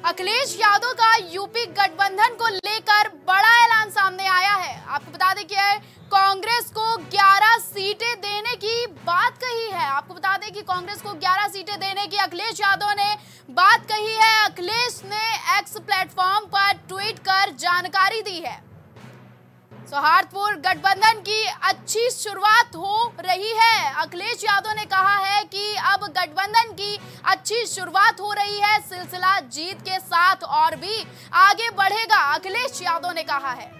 अखिलेश यादव का यूपी गठबंधन को लेकर बड़ा ऐलान सामने आया है। आपको बता दें कि कांग्रेस को 11 सीटें देने की बात कही है। आपको बता दें कि कांग्रेस को 11 सीटें देने की अखिलेश यादव ने बात कही है। अखिलेश ने एक्स प्लेटफॉर्म पर ट्वीट कर जानकारी दी है। सौहार्दपूर्ण गठबंधन की अच्छी शुरुआत हो रही है। अखिलेश यादव ने कहा है कि अब गठबंधन की अच्छी शुरुआत हो रही है, सिलसिला जीत के साथ और भी आगे बढ़ेगा, अखिलेश यादव ने कहा है।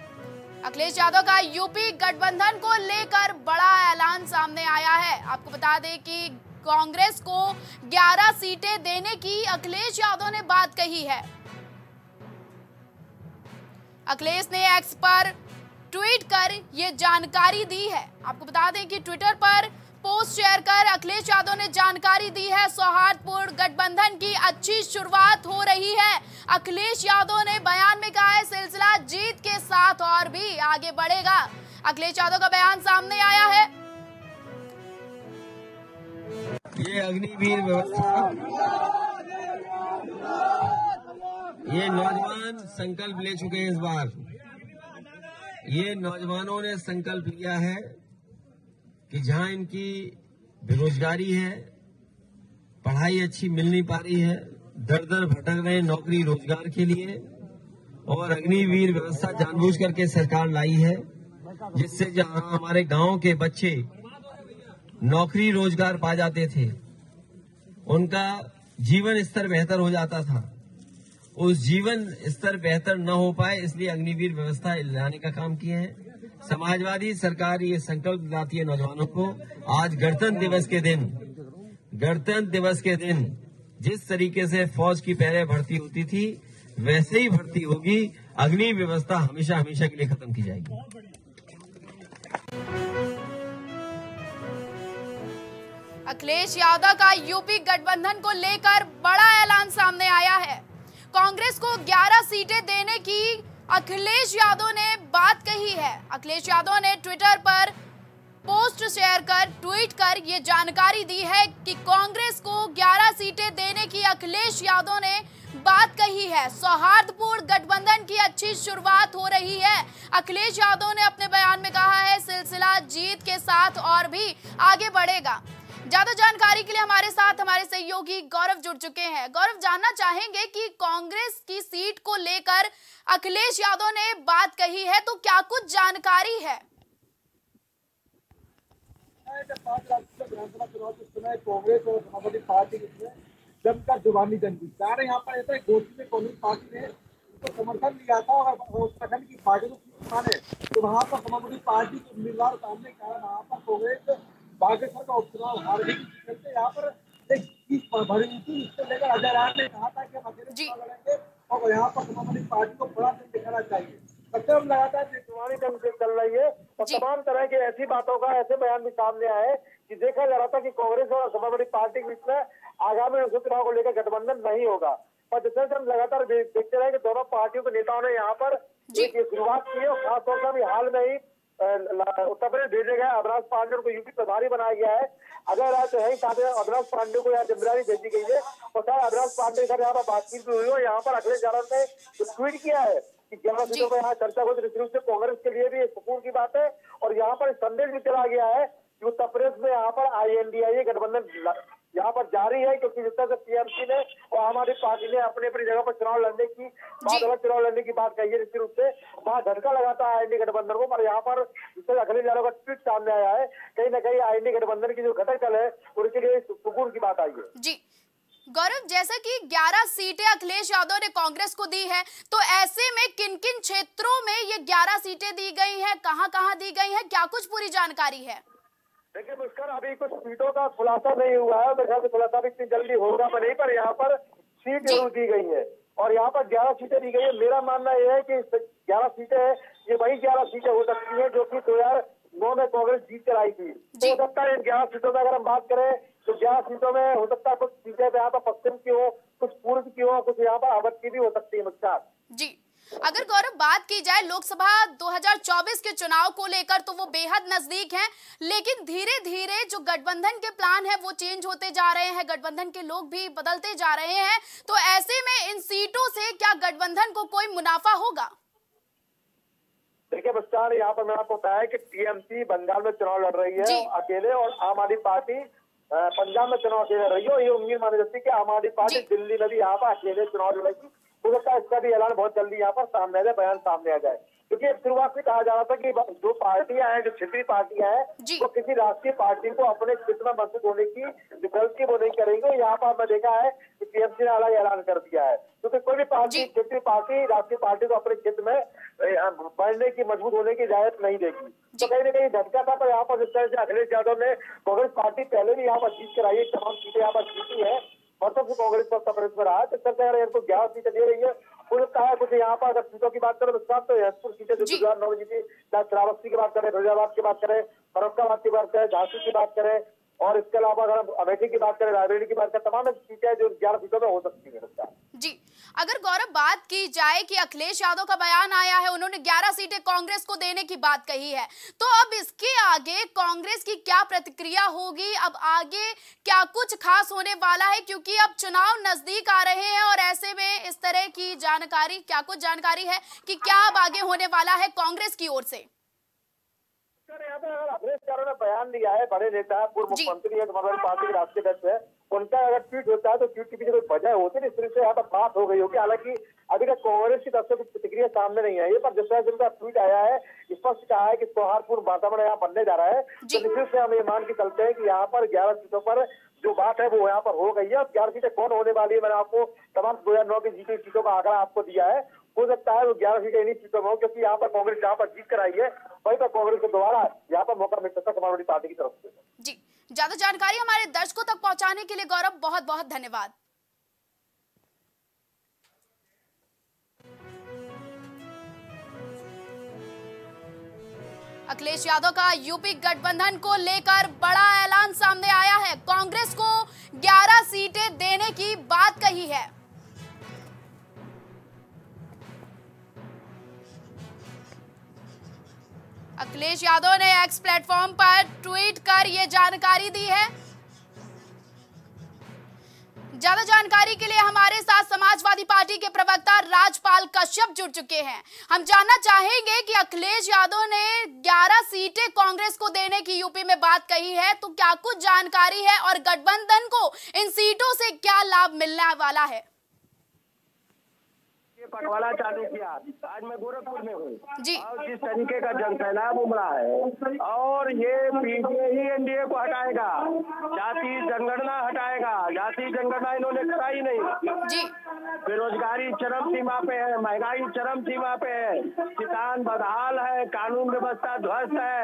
अखिलेश यादव का यूपी गठबंधन को लेकर बड़ा ऐलान सामने आया है। आपको बता दें कि कांग्रेस को 11 सीटें देने की अखिलेश यादव ने बात कही है। अखिलेश ने एक्स पर ट्वीट कर ये जानकारी दी है। आपको बता दें कि ट्विटर पर पोस्ट शेयर कर अखिलेश यादव ने जानकारी दी है। सौहार्दपूर्ण गठबंधन की अच्छी शुरुआत हो रही है, अखिलेश यादव ने बयान में कहा है। सिलसिला जीत के साथ और भी आगे बढ़ेगा, अखिलेश यादव का बयान सामने आया है। ये अग्निवीर व्यवस्था, ये नौजवान संकल्प ले चुके हैं। इस बार ये नौजवानों ने संकल्प लिया है कि जहां इनकी बेरोजगारी है, पढ़ाई अच्छी मिल नहीं पा रही है, दर दर भटक रहे नौकरी रोजगार के लिए, और अग्निवीर व्यवस्था जानबूझ करके सरकार लाई है, जिससे जहां हमारे गांव के बच्चे नौकरी रोजगार पा जाते थे, उनका जीवन स्तर बेहतर हो जाता था। उस जीवन स्तर बेहतर न हो पाए, इसलिए अग्निवीर व्यवस्था लाने का काम किए हैं। समाजवादी सरकार ये संकल्प दिलाती है नौजवानों को। आज गणतंत्र दिवस के दिन जिस तरीके से फौज की पहले भर्ती होती थी, वैसे ही भर्ती होगी। अग्नि व्यवस्था हमेशा हमेशा के लिए खत्म की जाएगी। अखिलेश यादव का यूपी गठबंधन को लेकर बड़ा ऐलान सामने आया है। कांग्रेस को 11 सीटें देने की अखिलेश यादव ने बात कही है। अखिलेश यादव ने ट्विटर पर पोस्ट शेयर कर ट्वीट कर ये जानकारी दी है कि कांग्रेस को 11 सीटें देने की अखिलेश यादव ने बात कही है। सौहार्दपूर्ण गठबंधन की अच्छी शुरुआत हो रही है, अखिलेश यादव ने अपने बयान में कहा है। सिलसिला जीत के साथ और भी आगे बढ़ेगा। ज्यादा जानकारी के लिए हमारे साथ हमारे सहयोगी गौरव जुड़ चुके हैं। गौरव, जानना चाहेंगे कि कांग्रेस की सीट को लेकर अखिलेश यादव ने बात कही है, तो क्या कुछ जानकारी है? विधानसभा चुनाव के समय कांग्रेस और समाजवादी पार्टी के जमकर जुबानी जंग हुई। यहाँ पर ऐसा गोष्ठी में कांग्रेस पार्टी ने उसको समर्थन दिया था और उत्तराखंड की पार्टी को माने, तो वहाँ पर समाजवादी पार्टी के उम्मीदवार सामने कहा, वहाँ पर कांग्रेस बागेश्वर का उपचुनाव हार गई। यहाँ पर एक जीत भरी थी, इसको लेकर अजय राय ने कहा था कि हम अकेले चुनाव लड़ेंगे और यहाँ पर समाजवादी पार्टी को बड़ा दिन दिखाना चाहिए। लगातार चुनावी जंग चल रही है और तमाम तरह की ऐसी बातों का ऐसे बयान भी सामने आए कि देखा जा रहा था कि कांग्रेस और समाजवादी पार्टी के बीच में आगामी लोकसभा चुनाव को लेकर गठबंधन नहीं होगा। और जैसे हम लगातार देखते रहे कि दोनों पार्टियों के नेताओं ने यहाँ पर शुरुआत की है और खासतौर पर अभी हाल में ही उत्तर प्रदेश भेजे गए अविनाश पांडे को यूपी प्रभारी बनाया गया है। अगर आज तो है साथ अविनाश पांडे को यहाँ जिम्मेदारी भेजी गई है और साथ अविनाश पांडे के साथ यहाँ पर बातचीत भी हुई है। यहाँ पर अखिलेश यादव ने ट्वीट किया है कि 11 सीटों पर यहाँ चर्चा हो, निश्चित रूप से कांग्रेस के लिए भी एक सुकून की बात है। और यहाँ पर संदेश भी चला गया है कि उत्तर प्रदेश में यहाँ पर INDIA गठबंधन यहाँ पर जारी है, क्योंकि जिस तरह से टीएमसी ने और आम आदमी पार्टी ने अपनी अपनी जगह पर चुनाव लड़ने की बात कही है। निश्चित रूप से वहाँ झटका लगाता है INDIA गठबंधन को। पर यहाँ पर जिससे अखिलेश यादव का ट्वीट सामने आया है, कहीं ना कहीं INDIA गठबंधन की जो घटक दल है उनके लिए सुकून की बात आई है। जी गौरव, जैसा कि 11 सीटें अखिलेश यादव ने कांग्रेस को दी है, तो ऐसे में किन किन क्षेत्रों में ये 11 सीटें दी गई हैं, कहां-कहां दी गई हैं, क्या कुछ पूरी जानकारी है? देखिए मुस्कर, अभी कुछ सीटों का खुलासा नहीं हुआ है, मेरे ख्याल से खुलासा भी इतनी जल्दी होगा नहीं, पर यहाँ पर सीट जरूर दी गई है और यहाँ पर 11 सीटें दी गई है। मेरा मानना यह है कि 11 सीटें है, ये वही 11 सीटें हो सकती है जो कि 2009 में कांग्रेस जीत कर आई थी। तो हो सकता है इन 11 सीटों में अगर हम बात करें तो 11 सीटों में हो सकता है कुछ सीटें यहाँ पर पश्चिम की हो, कुछ पूर्व की हो, कुछ यहाँ पर अवध की भी हो सकती है। मुस्कार जी अगर गौरव बात की जाए लोकसभा 2024 के चुनाव को लेकर तो वो बेहद नजदीक हैं, लेकिन धीरे धीरे जो गठबंधन के प्लान है वो चेंज होते जा रहे हैं, गठबंधन के लोग भी बदलते जा रहे हैं। तो ऐसे में इन सीटों से क्या गठबंधन को कोई मुनाफा होगा? देखिए मुस्कान, यहाँ पर मैंने आपको बताया कि टीएमसी बंगाल में चुनाव लड़ रही है अकेले, और आम आदमी पार्टी पंजाब में चुनाव अकेले रही है। ये उम्मीद मानी जाती है कि आम आदमी पार्टी दिल्ली में भी यहाँ पर अकेले चुनाव लड़ेगी। हो सकता है इसका भी ऐलान बहुत जल्दी यहाँ पर सामने आ जाए, बयान सामने आ जाए। क्योंकि शुरुआत से कहा जा रहा था कि जो पार्टियां हैं, जो क्षेत्रीय पार्टियां हैं, वो किसी राष्ट्रीय पार्टी को अपने क्षेत्र में मजबूत होने की गलती वो नहीं करेंगे। यहाँ पर हमने देखा है कि टीएमसी ने अलग ऐलान कर दिया है, क्योंकि कोई भी पार्टी, क्षेत्रीय पार्टी, राष्ट्रीय पार्टी को अपने क्षेत्र में बढ़ने की, मजबूत होने की इजाजत नहीं देगी। तो कहीं ना कहीं झटका था। पर यहाँ पर जिस तरह से अखिलेश यादव ने कांग्रेस पार्टी पहले भी यहाँ पर जीत कराई है, तमाम सीटें यहाँ पर जीती है, मतलब कांग्रेस पर सफर में रहा है, तो चलते अगर इनको 11 सीटें दे रही है। उन्होंने कहा कुछ यहाँ पर अगर सीटों की बात करें तो सात तो यशपुर सीटें 2009 में जीती, चाहे श्रावस्ती की बात करें, फिरोजाबाद की बात करें, फरुखाबाद की बात करें, झांसी की बात करें, और इसके अलावा अगर हम अमेठी की बात करें, रायबरेली की बात करें, तमाम सीटें जो 11 सीटों में हो सकती है। जी, अगर गौरव बात की जाए कि अखिलेश यादव का बयान आया है, उन्होंने 11 सीटें कांग्रेस को देने की बात कही है, तो अब इसके आगे कांग्रेस की क्या प्रतिक्रिया होगी? अब आगे क्या कुछ खास होने वाला है? क्योंकि अब चुनाव नजदीक आ रहे हैं और ऐसे में इस तरह की जानकारी, क्या कुछ जानकारी है कि क्या अब आगे होने वाला है कांग्रेस की ओर से? यहाँ पे अगर अखिलेश यादव ने बयान दिया है, बड़े नेता है, पूर्व मुख्यमंत्री है, समाजवादी पार्टी के राष्ट्रीय अध्यक्ष है, उनका अगर ट्वीट होता है तो ट्वीट के पीछे कोई वजह होती है, इस तरह से यहाँ पर बात हो गई होगी। हालांकि अभी तक कांग्रेस की तरफ से कुछ प्रतिक्रिया सामने नहीं आई है, पर जिस तरह से उनका ट्वीट आया है, स्पष्ट कहा है कि सौहार्दपूर्ण वातावरण यहाँ बनने जा रहा है। तो निश्चित से हम ये मान के चलते हैं कि यहाँ पर 11 सीटों पर जो बात है वो यहाँ पर हो गई है। अब 11 सीटें कौन होने वाली है, मैंने आपको तमाम 2009 की जीती सीटों का आंकड़ा आपको दिया है। हो सकता है वो 11 सीटें इन्हीं सीटों में हो, क्योंकि यहाँ पर कांग्रेस जहाँ पर जीत कर आई है वहीं पर कांग्रेस को दोबारा यहाँ पर मौका मिल सकता है समाजवादी पार्टी की तरफ से। जी, ज्यादा जानकारी हमारे दर्शकों तक पहुंचाने के लिए गौरव बहुत बहुत धन्यवाद। अखिलेश यादव का यूपी गठबंधन को लेकर बड़ा ऐलान सामने आया है, कांग्रेस को 11 सीटें देने की बात कही है। अखिलेश यादव ने एक्स प्लेटफॉर्म पर ट्वीट कर यह जानकारी दी है। ज्यादा जानकारी के लिए हमारे साथ समाजवादी पार्टी के प्रवक्ता राजपाल कश्यप जुड़ चुके हैं। हम जानना चाहेंगे कि अखिलेश यादव ने 11 सीटें कांग्रेस को देने की यूपी में बात कही है, तो क्या कुछ जानकारी है और गठबंधन को इन सीटों से क्या लाभ मिलने वाला है? पटवाला चालू किया। आज मैं गोरखपुर में हूँ जी, और जिस तरीके का जनसैलाब उमड़ा है, और ये पीछे ही एनडीए को हटाएगा, जाति जनगणना हटाएगा। जाति जनगणना इन्होंने कराई नहीं जी। बेरोजगारी चरम सीमा पे है, महंगाई चरम सीमा पे है, किसान बदहाल है, कानून व्यवस्था ध्वस्त है,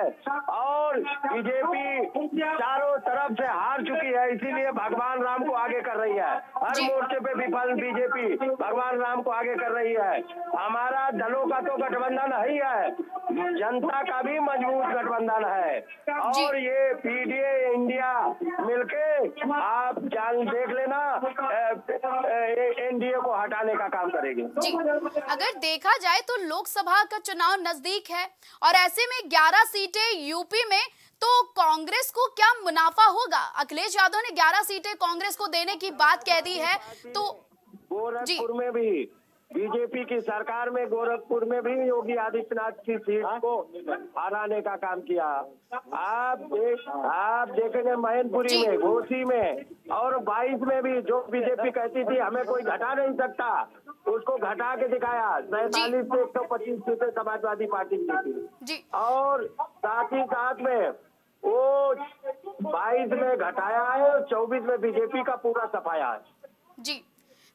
और बीजेपी चारों तरफ से हार चुकी है। इसीलिए भगवान राम को आगे कर रही है, हर मोर्चे पे विफल बीजेपी भगवान राम को आगे कर रही है। हमारा दलों का तो गठबंधन ही है, जनता का भी मजबूत गठबंधन है, और ये पीडीए इंडिया मिलके आप जान देख लेना एनडीए को हटाने का काम करेगी। जी, अगर देखा जाए तो लोकसभा का चुनाव नजदीक है और ऐसे में 11 सीटें यूपी में, तो कांग्रेस को क्या मुनाफा होगा? अखिलेश यादव ने 11 सीटें कांग्रेस को देने की बात कह दी है, तो गोरखपुर में भी बीजेपी की सरकार में, गोरखपुर में भी योगी आदित्यनाथ की सीट को हराने का काम किया। आप देखेंगे मैनपुरी में, घोसी में और 22 में भी जो बीजेपी कहती थी हमें कोई घटा नहीं सकता, उसको घटा के दिखाया। 47 से 125 सीटें समाजवादी पार्टी की थी, और साथ ही साथ में वो 22 में घटाया है और 24 में बीजेपी का पूरा सफाया है। जी,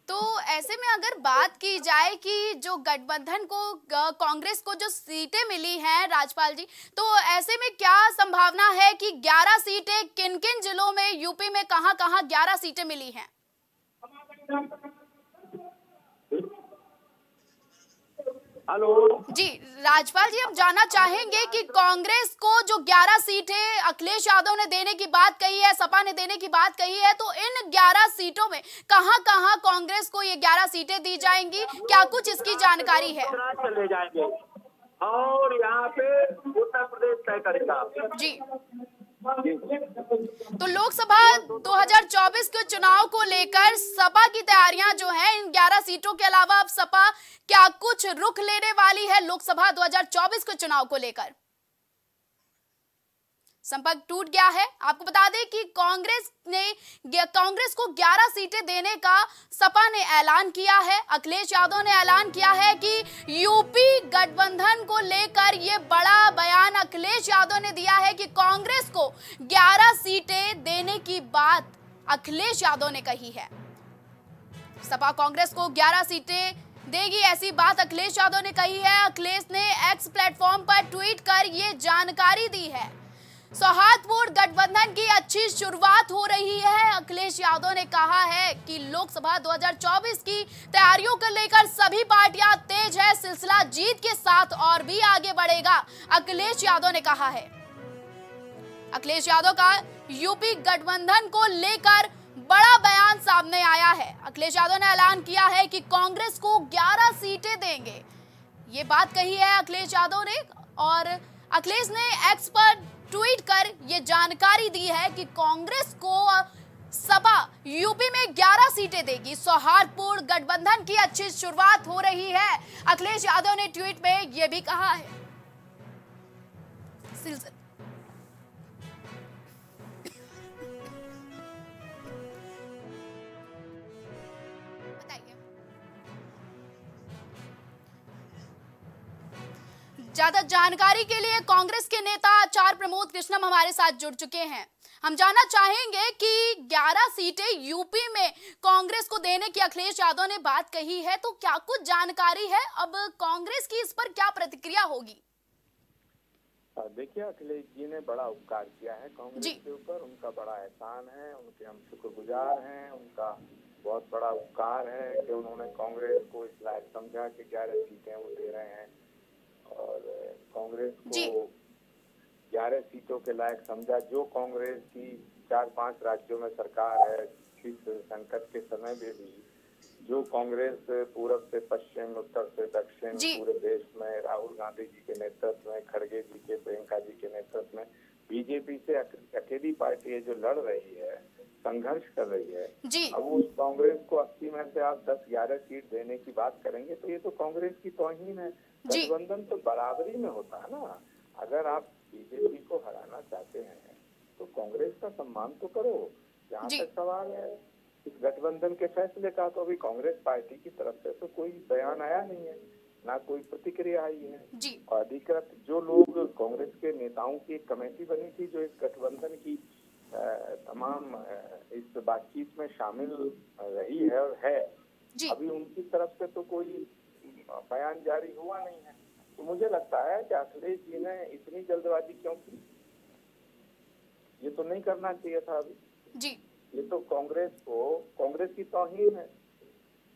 तो ऐसे में अगर बात की जाए कि जो गठबंधन को, कांग्रेस को जो सीटें मिली हैं राजपाल जी, तो ऐसे में क्या संभावना है कि 11 सीटें किन किन जिलों में, यूपी में कहां-कहां 11 सीटें मिली हैं? हेलो जी राजपाल जी, हम जानना चाहेंगे कि कांग्रेस को जो 11 सीटें अखिलेश यादव ने देने की बात कही है, सपा ने देने की बात कही है, तो इन 11 सीटों में कहां-कहां कांग्रेस को ये 11 सीटें दी जाएंगी, क्या कुछ इसकी जानकारी है? चले जाएंगे और यहाँ पे उत्तर प्रदेश तय करेगा। जी, तो लोकसभा 2024 के चुनाव को लेकर सपा की तैयारियां जो हैं, इन 11 सीटों के अलावा अब सपा क्या कुछ रुख लेने वाली है लोकसभा 2024 के चुनाव को लेकर? संपर्क टूट गया है। आपको बता दें कि कांग्रेस को 11 सीटें देने का सपा ने ऐलान किया है। अखिलेश यादव ने ऐलान किया है कि यूपी गठबंधन को लेकर ये बड़ा बयान अखिलेश यादव ने दिया है कि कांग्रेस को 11 सीटें देने की बात अखिलेश यादव ने कही है। सपा कांग्रेस को 11 सीटें देगी, ऐसी बात अखिलेश यादव ने कही है। अखिलेश ने एक्स प्लेटफॉर्म पर ट्वीट कर ये जानकारी दी है। सौहार्दपूर्ण गठबंधन की अच्छी शुरुआत हो रही है। अखिलेश यादव ने कहा है कि लोकसभा 2024 की तैयारियों को लेकर सभी पार्टियां तेज है, सिलसिला जीत के साथ और भी आगे बढ़ेगा, अखिलेश यादव ने कहा है। अखिलेश यादव का यूपी गठबंधन को लेकर बड़ा बयान सामने आया है। अखिलेश यादव ने ऐलान किया है कि कांग्रेस को 11 सीटें देंगे, ये बात कही है अखिलेश यादव ने। और अखिलेश ने एक्स पर ट्वीट कर ये जानकारी दी है कि कांग्रेस को सपा यूपी में 11 सीटें देगी। सौहार्दपूर्ण गठबंधन की अच्छी शुरुआत हो रही है, अखिलेश यादव ने ट्वीट में ये भी कहा है। ज्यादा जानकारी के लिए कांग्रेस के नेता आचार्य प्रमोद कृष्णम हमारे साथ जुड़ चुके हैं। हम जानना चाहेंगे कि 11 सीटें यूपी में कांग्रेस को देने की अखिलेश यादव ने बात कही है, तो क्या कुछ जानकारी है? अब कांग्रेस की इस पर क्या प्रतिक्रिया होगी? देखिए, अखिलेश जी ने बड़ा उपकार किया है कांग्रेस के ऊपर, उनका बड़ा एहसान है, उनके हम शुक्रगुजार हैं। उनका बहुत बड़ा उपकार है कि उन्होंने कांग्रेस को इस लायक समझा कि 11 सीटें वो दे रहे हैं और कांग्रेस को 11 सीटों के लायक समझा। जो कांग्रेस की 4-5 राज्यों में सरकार है, इस संकट के समय में भी जो कांग्रेस पूरब से पश्चिम, उत्तर से दक्षिण पूरे देश में राहुल गांधी जी के नेतृत्व में, खड़गे जी के, प्रियंका जी के नेतृत्व में बीजेपी से अकेली पार्टी है जो लड़ रही है, संघर्ष कर रही है। अब उस कांग्रेस को 80 में से आप 10-11 सीट देने की बात करेंगे तो ये तो कांग्रेस की तौहीन है। गठबंधन तो बराबरी में होता है ना। अगर आप बीजेपी को हराना चाहते हैं तो कांग्रेस का सम्मान तो करो। जहाँ तक सवाल है इस गठबंधन के फैसले का, तो अभी कांग्रेस पार्टी की तरफ से तो कोई बयान आया नहीं है, ना कोई प्रतिक्रिया आई है। और अधिकृत जो लोग कांग्रेस के नेताओं की एक कमेटी बनी थी जो इस गठबंधन की तमाम इस बातचीत में शामिल रही है और है, अभी उनकी तरफ से तो कोई बयान जारी हुआ नहीं है। तो मुझे लगता है कि अखिलेश जी ने इतनी जल्दबाजी क्यों की, ये तो नहीं करना चाहिए था अभी। ये तो कांग्रेस की तौहीन है।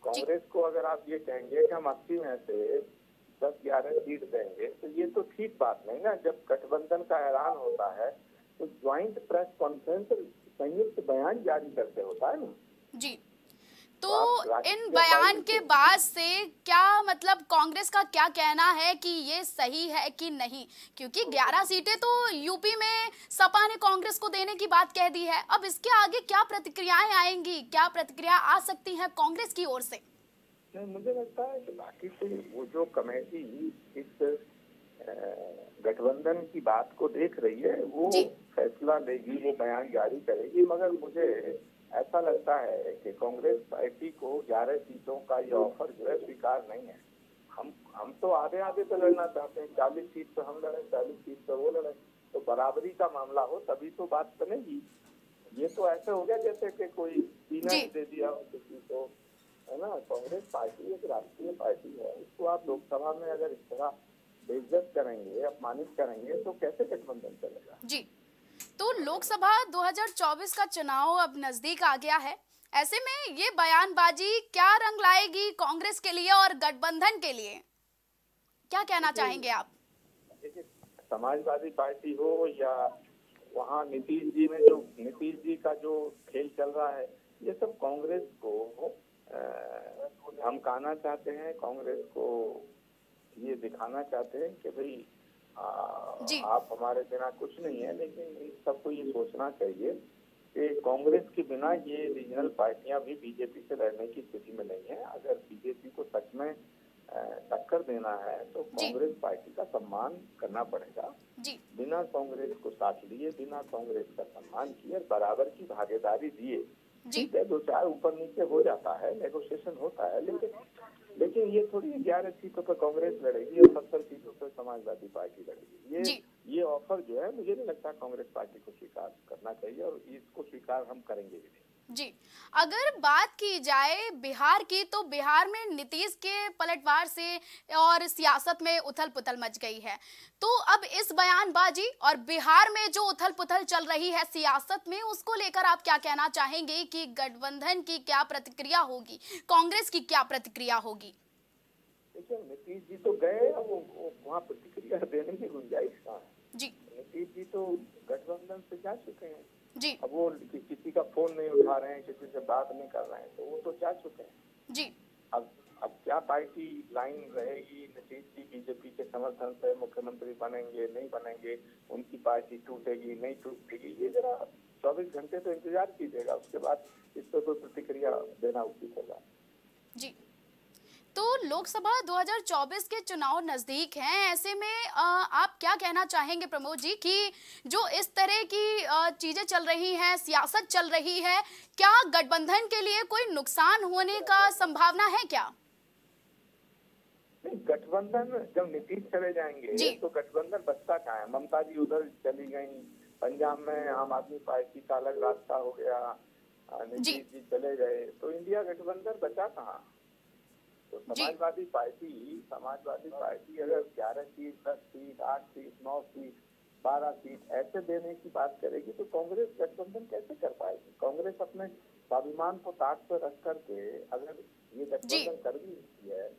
कांग्रेस को अगर आप ये कहेंगे कि हम 80 में से 10-11 सीट देंगे तो ये तो ठीक बात नहीं ना। जब गठबंधन का ऐलान होता है तो ज्वाइंट प्रेस कॉन्फ्रेंस, संयुक्त बयान जारी करते होता है ना जी। तो इन बयान के बाद से क्या मतलब कांग्रेस का क्या कहना है कि ये सही है कि नहीं? क्योंकि 11 सीटें तो यूपी में सपा ने कांग्रेस को देने की बात कह दी है। अब इसके आगे क्या प्रतिक्रियाएं आएंगी, क्या प्रतिक्रिया आ सकती है कांग्रेस की ओर से? नहीं, मुझे लगता है कि बाकी से वो जो कमेटी इस गठबंधन की बात को देख रही है वो फैसला लेगी, वो बयान जारी करेगी। मगर मुझे ऐसा लगता है कि कांग्रेस पार्टी को 11 सीटों का ये ऑफर जो है स्वीकार नहीं है। हम तो आधे पे लड़ना चाहते हैं, 40 सीट पे हम लड़े, 40 सीट पे वो लड़े, तो बराबरी का मामला हो तभी तो बात बनेगी। ये तो ऐसे हो गया जैसे कि कोई पीना दे दिया हो किसी को, है ना। कांग्रेस पार्टी एक राष्ट्रीय पार्टी है, इसको आप लोकसभा में अगर इस तरह बेइज्जत करेंगे, अपमानित करेंगे तो कैसे गठबंधन चलेगा? जी, तो लोकसभा 2024 का चुनाव अब नजदीक आ गया है। ऐसे में ये बयानबाजी क्या रंग लाएगी कांग्रेस के लिए और गठबंधन के लिए? क्या कहना चाहेंगे आप? देखिए, समाजवादी पार्टी हो या वहाँ नीतीश जी का जो खेल चल रहा है, ये सब कांग्रेस को धमकाना चाहते हैं, कांग्रेस को ये दिखाना चाहते हैं कि भाई आप हमारे बिना कुछ नहीं है। लेकिन सबको ये सोचना चाहिए कि कांग्रेस के बिना ये रीजनल पार्टियां भी बीजेपी से लड़ने की स्थिति में नहीं है। अगर बीजेपी को सच में टक्कर देना है तो कांग्रेस पार्टी का सम्मान करना पड़ेगा। बिना कांग्रेस को साथ लिए, बिना कांग्रेस का सम्मान किए, बराबर की भागीदारी दिए, ठीक है, 2-4 ऊपर नीचे हो जाता है, नेगोशिएशन होता है, लेकिन ये थोड़ी 11 सीटों पर कांग्रेस लड़ेगी और 70 सीटों पर समाजवादी पार्टी लड़ेगी। ये ऑफर जो है, मुझे नहीं लगता कांग्रेस पार्टी को स्वीकार करना चाहिए और इसको स्वीकार हम करेंगे भी नहीं। जी, अगर बात की जाए बिहार की, तो बिहार में नीतीश के पलटवार से और सियासत में उथल पुथल मच गई है। तो अब इस बयानबाजी और बिहार में जो उथल पुथल चल रही है सियासत में, उसको लेकर आप क्या कहना चाहेंगे कि गठबंधन की क्या प्रतिक्रिया होगी, कांग्रेस की क्या प्रतिक्रिया होगी? देखिए, नीतीश जी तो गए, अब वो वहाँ प्रतिक्रिया देने की गुंजाइश कहाँ है? जी, नीतीश जी तो गठबंधन से जा चुके हैं जी। अब वो किसी का फोन नहीं उठा रहे हैं, किसी से बात नहीं कर रहे हैं, तो वो तो जा चुके हैं जी। अब क्या पार्टी लाइन रहेगी? नीतीश जी बीजेपी के समर्थन से मुख्यमंत्री बनेंगे, नहीं बनेंगे, उनकी पार्टी टूटेगी, नहीं टूटेगी, ये जरा 24 घंटे तो इंतजार कीजिएगा, उसके बाद इस पर कोई प्रतिक्रिया देना उचित होगा जी। तो लोकसभा 2024 के चुनाव नजदीक हैं, ऐसे में आप क्या कहना चाहेंगे प्रमोद जी कि जो इस तरह की चीजें चल रही हैं, सियासत चल रही है, क्या गठबंधन के लिए कोई नुकसान होने का संभावना है क्या? नहीं, गठबंधन जब नीतीश चले जाएंगे तो गठबंधन बचता कहाँ है? ममता जी उधर चली गई, पंजाब में आम आदमी पार्टी का अलग रास्ता हो गया, नीतीश जी चले गए, तो इंडिया गठबंधन बचा कहाँ? तो समाजवादी पार्टी अगर 11 seat, 10 seat, 8 seat, 9 seat, 12 seat ऐसे देने की बात करेगी तो कांग्रेस गठबंधन कैसे कर पाएगी? कांग्रेस अपने स्वाभिमान को ताक पर रख करके अगर ये गठबंधन कर भी रही है,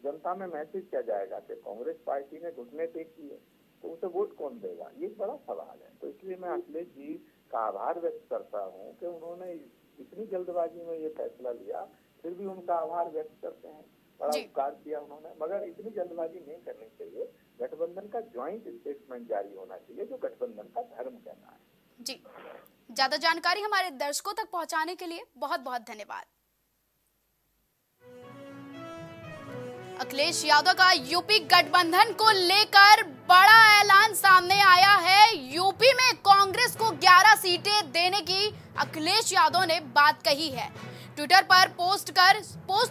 जनता में मैसेज क्या जाएगा कि कांग्रेस पार्टी ने घुटने टेक किए, तो उसे वोट कौन देगा? ये बड़ा सवाल है। तो इसलिए मैं अखिलेश जी का आभार व्यक्त करता हूँ कि उन्होंने इतनी जल्दबाजी में ये फैसला लिया, फिर भी उनका आभार व्यक्त करते हैं। बड़ा उपकार किया उन्होंने, मगर इतनी जल्दबाजी नहीं करनी चाहिए। गठबंधन का ज्वाइंट स्टेटमेंट जारी होना चाहिए, जो गठबंधन का धर्म कहना है जी। ज्यादा जानकारी हमारे दर्शकों तक पहुंचाने के लिए बहुत बहुत धन्यवाद। अखिलेश यादव का यूपी गठबंधन को लेकर बड़ा ऐलान सामने आया है। यूपी में कांग्रेस को 11 सीटें देने की अखिलेश यादव ने बात कही है। ट्विटर पर पोस्ट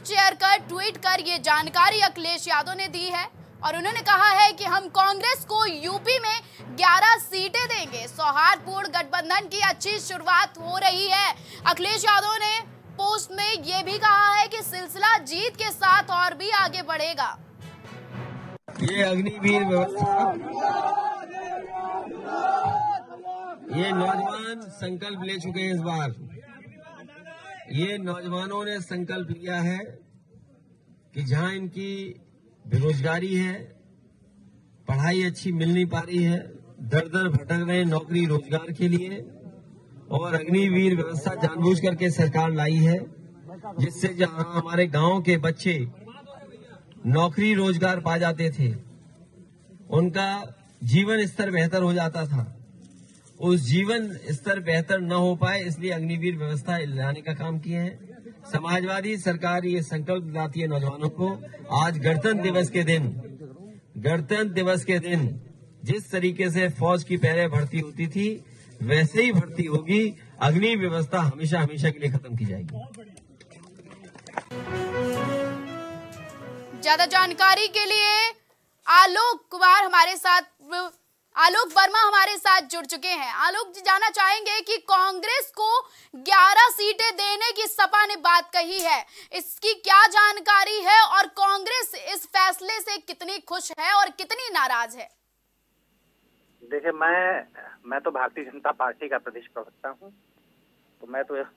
शेयर कर, ट्वीट कर ये जानकारी अखिलेश यादव ने दी है और उन्होंने कहा है कि हम कांग्रेस को यूपी में 11 सीटें देंगे। सौहार्दपूर्ण गठबंधन की अच्छी शुरुआत हो रही है। अखिलेश यादव ने पोस्ट में ये भी कहा है कि सिलसिला जीत के साथ और भी आगे बढ़ेगा। ये अग्निवीर व्यवस्था, ये नौजवान संकल्प ले चुके हैं। इस बार ये नौजवानों ने संकल्प लिया है कि जहां इनकी बेरोजगारी है, पढ़ाई अच्छी मिल नहीं पा रही है, दर दर भटक रहे नौकरी रोजगार के लिए, और अग्निवीर व्यवस्था जानबूझ करके सरकार लाई है, जिससे जहां हमारे गांव के बच्चे नौकरी रोजगार पा जाते थे, उनका जीवन स्तर बेहतर हो जाता था, उस जीवन स्तर बेहतर न हो पाए, इसलिए अग्निवीर व्यवस्था लाने का काम किए हैं। समाजवादी सरकार ये संकल्प दिलाती है नौजवानों को। आज गणतंत्र दिवस के दिन जिस तरीके से फौज की पहले भर्ती होती थी, वैसे ही भर्ती होगी। अग्नि व्यवस्था हमेशा हमेशा के लिए खत्म की जाएगी। ज्यादा जानकारी के लिए आलोक वर्मा हमारे साथ जुड़ चुके हैं। आलोक जी, जानना चाहेंगे कि कांग्रेस को 11 सीटें देने की सपा ने बात कही है, इसकी क्या जानकारी है और कांग्रेस इस फैसले से कितनी खुश है और कितनी नाराज है? देखिए, मैं तो भारतीय जनता पार्टी का प्रदेश प्रवक्ता हूं, तो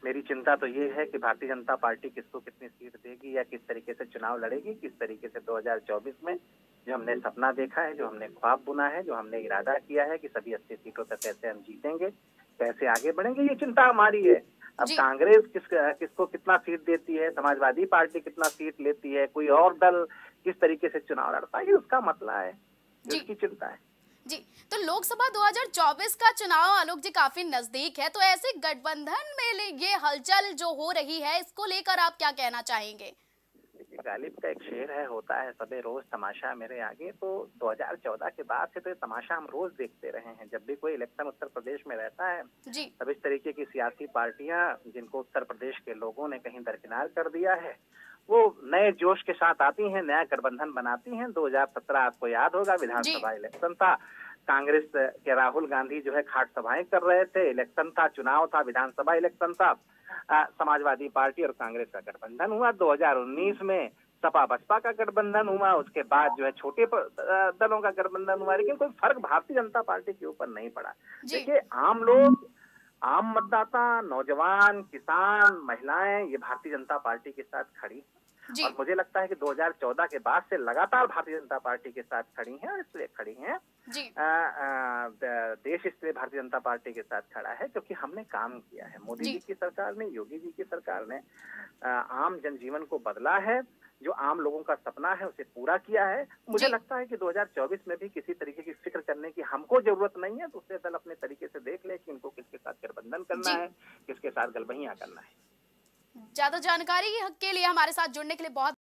मेरी चिंता तो ये है कि भारतीय जनता पार्टी किसको कितनी सीट देगी या किस तरीके से चुनाव लड़ेगी, किस तरीके से 2024 में जो हमने सपना देखा है, जो हमने ख्वाब बुना है, जो हमने इरादा किया है कि सभी 80 सीटों तक कैसे हम जीतेंगे, कैसे आगे बढ़ेंगे, ये चिंता हमारी है। अब कांग्रेस किसको कितना सीट देती है, समाजवादी पार्टी कितना सीट लेती है, कोई और दल किस तरीके से चुनाव लड़ता है, ये उसका मसला है, जिसकी चिंता है। जी, तो लोकसभा 2024 का चुनाव आलोक जी काफी नजदीक है, तो ऐसे गठबंधन में ये हलचल जो हो रही है, इसको लेकर आप क्या कहना चाहेंगे? गालिब का एक शेर है, होता है सबे रोज तमाशा मेरे आगे। तो 2014 के बाद से तो ये तमाशा हम रोज देखते रहे हैं। जब भी कोई इलेक्शन उत्तर प्रदेश में रहता है तब इस तरीके की सियासी पार्टियां, जिनको उत्तर प्रदेश के लोगों ने कहीं दरकिनार कर दिया है, वो नए जोश के साथ आती हैं, नया गठबंधन बनाती हैं। 2017 आपको याद होगा, विधानसभा इलेक्शन था, कांग्रेस के राहुल गांधी जो है खाट सभाएं कर रहे थे, इलेक्शन था, चुनाव था, विधानसभा इलेक्शन था, समाजवादी पार्टी और कांग्रेस का गठबंधन हुआ। 2019 में सपा बसपा का गठबंधन हुआ, उसके बाद जो है छोटे दलों का गठबंधन हुआ, लेकिन कोई फर्क भारतीय जनता पार्टी के ऊपर नहीं पड़ा। देखिए, आम लोग, आम मतदाता, नौजवान, किसान, महिलाएं, ये भारतीय जनता पार्टी के साथ खड़ी, और मुझे लगता है कि 2014 के बाद से लगातार भारतीय जनता पार्टी के साथ खड़ी हैं। और इसलिए खड़ी हैं, देश इसलिए भारतीय जनता पार्टी के साथ खड़ा है क्योंकि हमने काम किया है। मोदी जी की सरकार ने, योगी जी की सरकार ने आम जनजीवन को बदला है, जो आम लोगों का सपना है उसे पूरा किया है। मुझे लगता है कि 2024 में भी किसी तरीके की फिक्र करने की हमको जरूरत नहीं है। दूसरे दल अपने तरीके से देख ले कि इनको किसके साथ गठबंधन करना है, किसके साथ गलबहियां करना है। ज्यादा जानकारी के लिए हमारे साथ जुड़ने के लिए बहुत